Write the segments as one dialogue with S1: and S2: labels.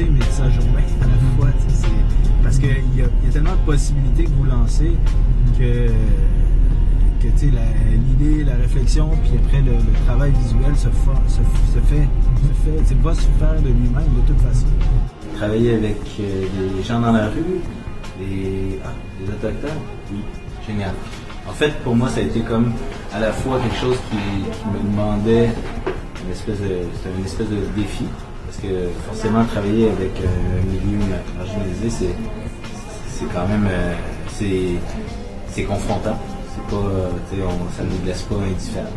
S1: lancer, mais sa journée à la fois. Parce qu'il y a tellement de possibilités que vous lancez que l'idée, la réflexion, puis après le travail visuel se va se faire de lui-même de toute façon.
S2: Travailler avec des gens dans la rue, des autochtones, oui, génial. En fait, pour moi, ça a été comme à la fois quelque chose qui me demandait c'était une espèce de défi, parce que forcément travailler avec un milieu marginalisé, c'est quand même c'est confrontant. C'est pas, ça ne nous laisse pas indifférents.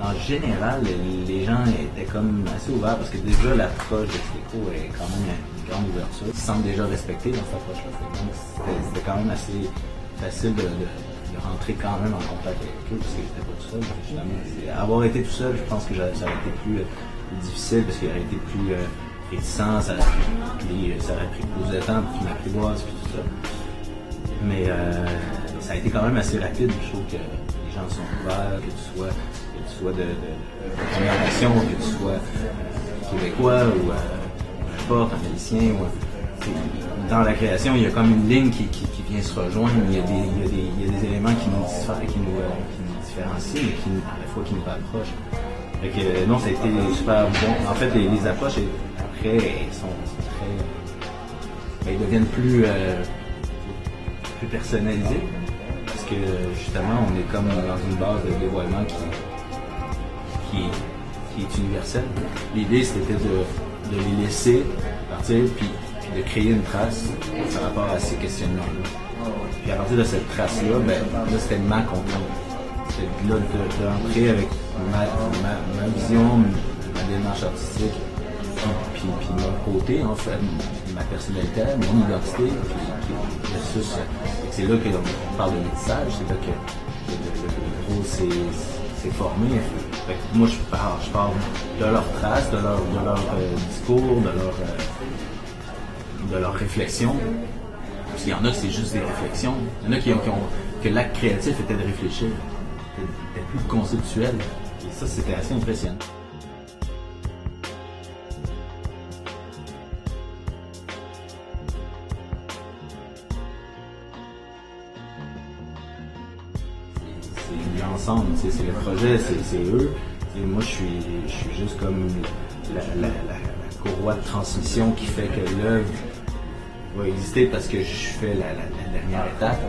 S2: En général, les gens étaient comme assez ouverts parce que déjà l'approche de Stéco est quand même une grande ouverture. Ils se sentent déjà respectés dans cette approche-là. Donc c'était quand même assez facile de rentrer quand même en contact avec eux parce que j'étais pas tout seul. Finalement, avoir été tout seul, je pense que ça aurait été plus difficile parce qu'il aurait été plus réticent, ça aurait pris plus de temps pour qu'il m'apprivoise et tout ça. Mais ça a été quand même assez rapide. Je trouve que les gens sont ouverts, que tu sois de Première Nation, que tu sois québécois ou peu importe, un Haïtien. Dans la création, il y a comme une ligne qui vient se rejoindre. Il y a des éléments qui nous différencient, mais à la fois qui nous rapprochent. Fait que, non, ça a été super bon. En fait, les approches, après, sont très... ils deviennent plus personnalisées. Parce que, justement, on est comme dans une base de dévoilement qui est universelle. L'idée, c'était de les laisser partir, puis de créer une trace par rapport à ces questionnements-là. Puis à partir de cette trace-là, là, c'était ma contrainte. C'était là d'entrer avec ma vision, ma démarche artistique, puis mon côté, en fait, ma personnalité, mon identité, puis versus. C'est là qu'on parle de métissage, c'est là que le gros s'est formé. Fait que moi, je pars de leurs traces, de leur discours, de leur réflexion. Parce qu'il y en a que c'est juste des réflexions. Il y en a que l'acte créatif était de réfléchir, était plus conceptuel. Et ça, c'était assez impressionnant. C'est l'ensemble, c'est le projet, c'est eux. Et moi, je suis juste comme la courroie de transmission qui fait que l'œuvre va exister parce que je fais la dernière étape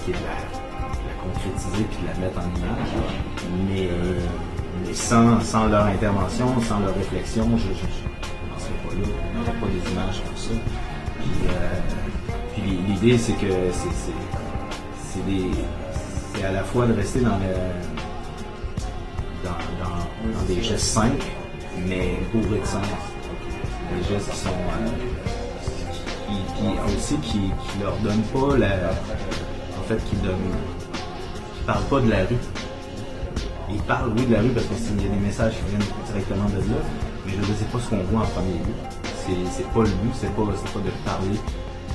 S2: qui est de la concrétiser puis de la mettre en image. Mais sans leur intervention, sans leur réflexion, je n'en serais pas là. On n'aurait pas des images comme ça. Puis l'idée, c'est que c'est à la fois de rester dans des gestes simples, mais bourrés de sens. Des gestes qui sont qui leur donnent pas qui parlent pas de la rue. Ils parlent, oui, de la rue parce qu'il y a des messages qui viennent directement de là, mais je veux dire, c'est pas ce qu'on voit en premier lieu. C'est pas le but, c'est pas de parler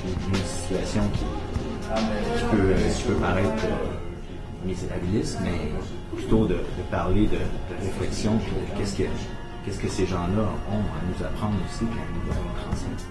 S2: d'une situation qui peut paraître misérabiliste, mais plutôt de parler de réflexion, puis de qu'est-ce que ces gens-là ont à nous apprendre aussi, puis à nous transmettre.